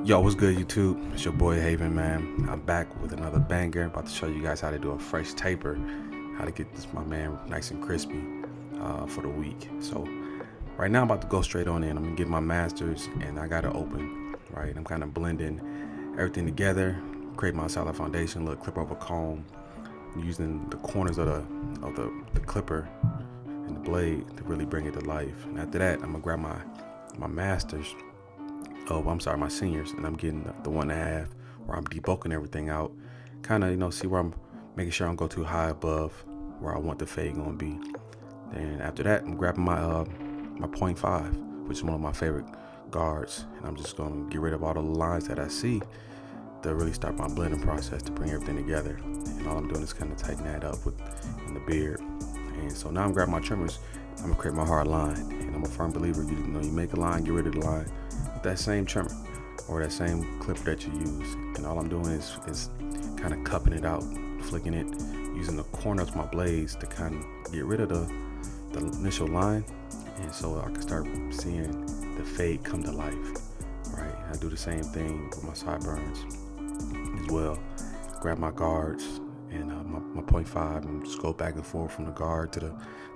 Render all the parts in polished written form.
Yo, what's good, YouTube? It's your boy Haven, man. I'm back with another banger. About to show you guys how to do a fresh taper, how to get this, my man, nice and crispy for the week. So right now I'm about to go straight on in. I'm gonna get my masters and I got it open, right? I'm kind of blending everything together, create my solid foundation, little clip over comb, using the corners of the clipper and the blade to really bring it to life. And after that, I'm gonna grab my masters. My seniors, and I'm getting the 1.5 where I'm debulking everything out, kind of, see where I'm making sure I don't go too high above where I want the fade gonna be. Then after that, I'm grabbing my .5, which is one of my favorite guards, and I'm just gonna get rid of all the lines that I see to really start my blending process to bring everything together. And all I'm doing is kind of tighten that up in the beard. And so now I'm grabbing my trimmers. I'm gonna create my hard line, and I'm a firm believer. You make a line, get rid of the line with that same trimmer or that same clipper that you use. And all I'm doing is kind of cupping it out, flicking it, using the corners of my blades to kind of get rid of the initial line, and so I can start seeing the fade come to life. Right? I do the same thing with my sideburns as well. Grab my guards and my .5 and just go back and forth from the guard to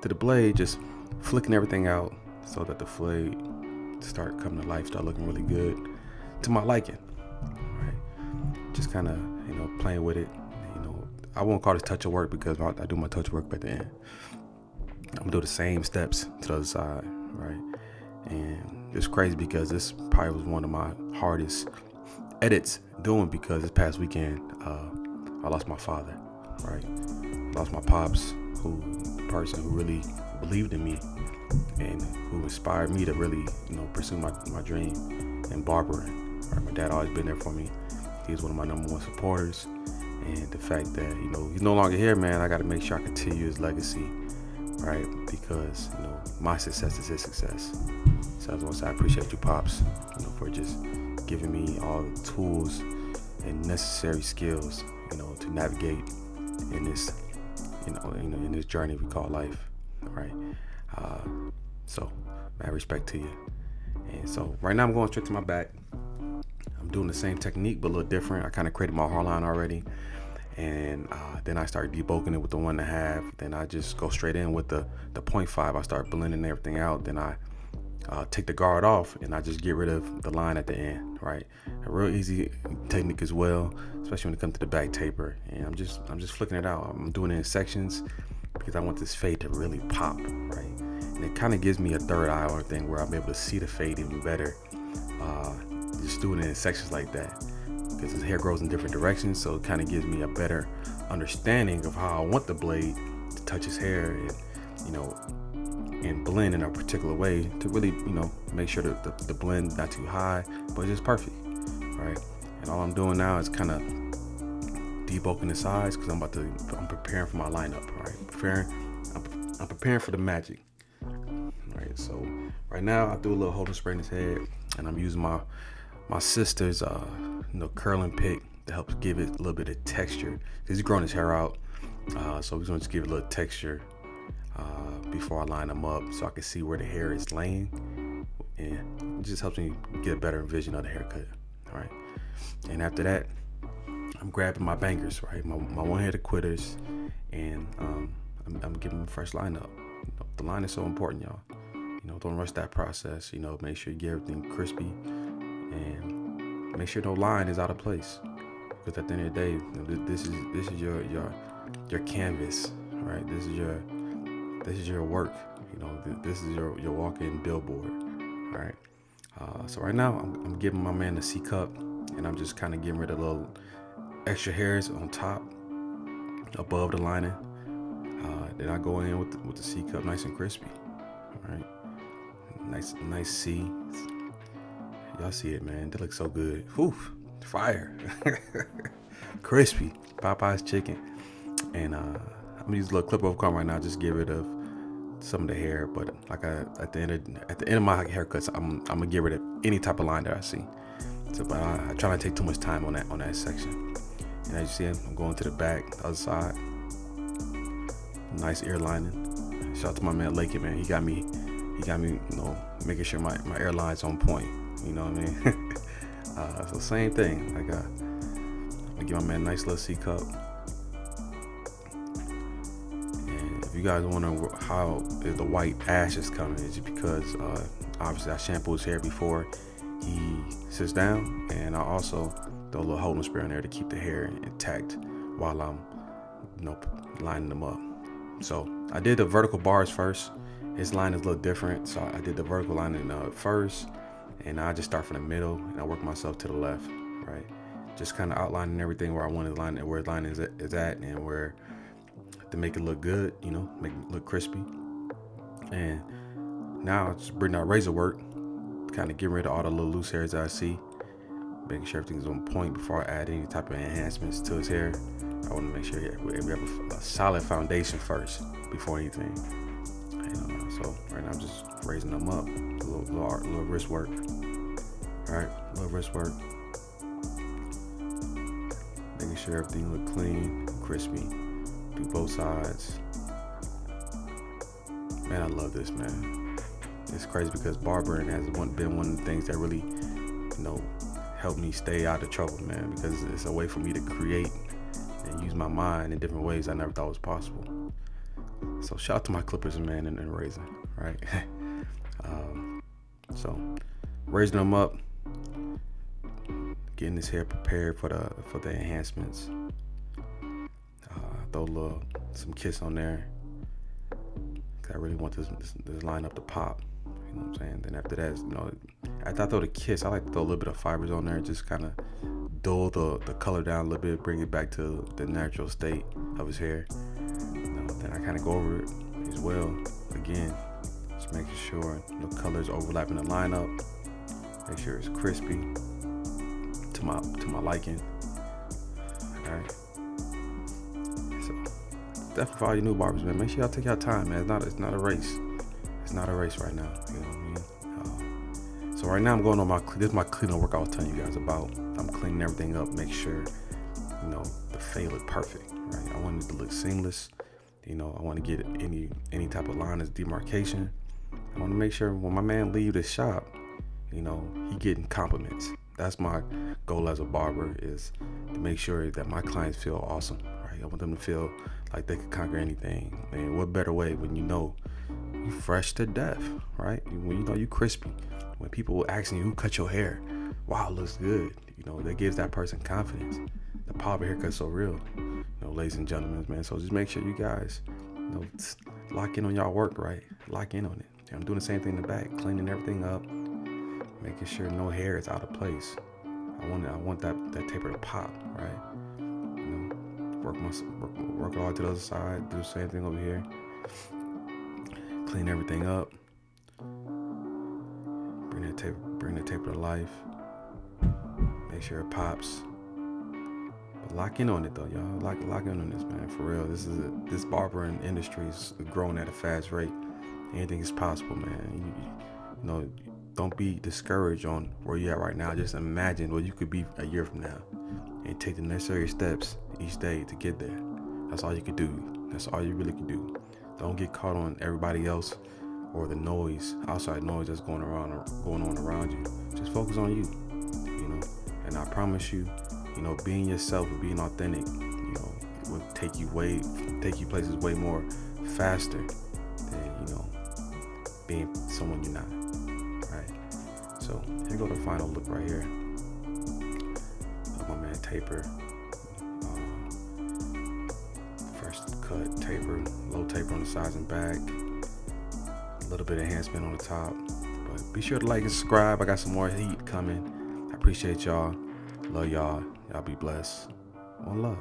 the blade, just flicking everything out so that the blade start coming to life, start looking really good to my liking. Right? Just kind of playing with it. I won't call this touch of work because I do my touch work at the end. I'm gonna do the same steps to the other side, right? And it's crazy because this probably was one of my hardest edits doing, because this past weekend I lost my father, right? Lost my pops, the person who really believed in me and who inspired me to really, pursue my dream in barbering. Right? My dad always been there for me. He's one of my number one supporters. And the fact that, he's no longer here, man, I got to make sure I continue his legacy, right? Because, my success is his success. So I just want to say I appreciate you, Pops, for just giving me all the tools and necessary skills, to navigate in this, in this journey we call life, right? So, mad respect to you. And so right now I'm going straight to my back. I'm doing the same technique, but a little different. I kind of created my hard line already. And then I start debulking it with the 1.5. Then I just go straight in with the .5. I start blending everything out. Then I take the guard off and I just get rid of the line at the end, right? A real easy technique as well, especially when it comes to the back taper. And I'm just flicking it out. I'm doing it in sections because I want this fade to really pop, right? And it kind of gives me a third eye or thing where I'm able to see the fade even better. Just doing it in sections like that, because his hair grows in different directions, so it kind of gives me a better understanding of how I want the blade to touch his hair and blend in a particular way to really make sure that the blend not too high but just perfect, right? And all I'm doing now is kind of debulking the sides because I'm preparing for my lineup, right? I'm preparing for the magic, right? So right now I do a little holding spray in his head, and I'm using my sister's curling pick to help give it a little bit of texture, because he's growing his hair out, so we're going to just give it a little texture before I line them up so I can see where the hair is laying, and it just helps me get a better vision of the haircut. All right, and after that I'm grabbing my bangers, right, my one-headed quitters, and I'm giving them a fresh lineup. The line is so important, y'all. Don't rush that process. Make sure you get everything crispy, and make sure no line is out of place, because at the end of the day, this is your canvas, right? This is your work. This is your walk-in billboard, right? So right now I'm giving my man the C cup, and I'm just kind of getting rid of little extra hairs on top, above the lining. Then I go in with the C cup, nice and crispy, all right? Nice C. Y'all see it, man. That looks so good. Whew, fire. Crispy. Popeye's chicken. And I'm gonna use a little clip over comb right now, just get rid of some of the hair. But at the end of my haircuts, I'm gonna get rid of any type of line that I see. So, but I try not to take too much time on that section. And as you see, I'm going to the back, the other side. Nice ear lining. Shout out to my man Lakin, man. He got me, making sure my airline's on point. You know what I mean? So same thing. Like I'm gonna give my man a nice little C cup. And if you guys wonder how the white ash is coming, it's because obviously I shampoo his hair before he sits down, and I also throw a little holding spray in there to keep the hair intact while I'm lining them up. So I did the vertical bars first. His line is a little different, so I did the vertical lining first, and I just start from the middle and I work myself to the left, right? Just kind of outlining everything where I want to line it, where the line is at, and where to make it look good, make it look crispy. And now I just bring out razor work, kind of getting rid of all the little loose hairs that I see, making sure everything's on point before I add any type of enhancements to his hair. I want to make sure we have a solid foundation first before anything. So right now I'm just raising them up, a little wrist work. All right, a little wrist work, making sure everything look clean, crispy. Do both sides. Man, I love this, man. It's crazy because barbering has been one of the things that really, helped me stay out of trouble, man. Because it's a way for me to create and use my mind in different ways I never thought was possible. So shout out to my clippers, man, and razor, right? So raising them up, getting his hair prepared for the enhancements. Throw some kiss on there. I really want this line up to pop. You know what I'm saying? Then after that, after I throw the kiss, I like to throw a little bit of fibers on there, just kind of dull the color down a little bit, bring it back to the natural state of his hair. Then I kind of go over it as well. Again, just making sure the colors overlapping the lineup. Make sure it's crispy to my liking. All right. So definitely for all you new barbers, man, make sure y'all take your time, man. It's not a race. It's not a race right now. You know what I mean? So right now I'm going on this is my cleanup work I was telling you guys about. I'm cleaning everything up, make sure the fade look perfect. Right. I want it to look seamless. I want to get any type of line as demarcation. I want to make sure when my man leave the shop, he getting compliments. That's my goal as a barber, is to make sure that my clients feel awesome, right? I want them to feel like they could conquer anything. And what better way when you fresh to death, right? When you crispy. When people asking you who cut your hair, wow, it looks good. That gives that person confidence. The barber haircut's so real. Ladies and gentlemen, man. So just make sure you guys, lock in on y'all work, right? Lock in on it. I'm doing the same thing in the back, cleaning everything up, making sure no hair is out of place. I want that taper to pop, right? Work it all to the other side. Do the same thing over here. Clean everything up. Bring the taper to life. Make sure it pops. Lock in on it though, y'all. Lock in on this, man. For real, this barbering industry is growing at a fast rate. Anything is possible, man. Don't be discouraged on where you're at right now. Just imagine what you could be a year from now, and take the necessary steps each day to get there. That's all you can do. That's all you really can do. Don't get caught on everybody else or the outside noise that's going on around you. Just focus on you. And I promise you. Being yourself and being authentic, will take you places way more faster than, being someone you're not, right? So here go the final look right here of my man Taper. First cut, taper, low taper on the sides and back, a little bit of enhancement on the top. But be sure to like and subscribe. I got some more heat coming. I appreciate y'all. Love y'all. Y'all be blessed. One love.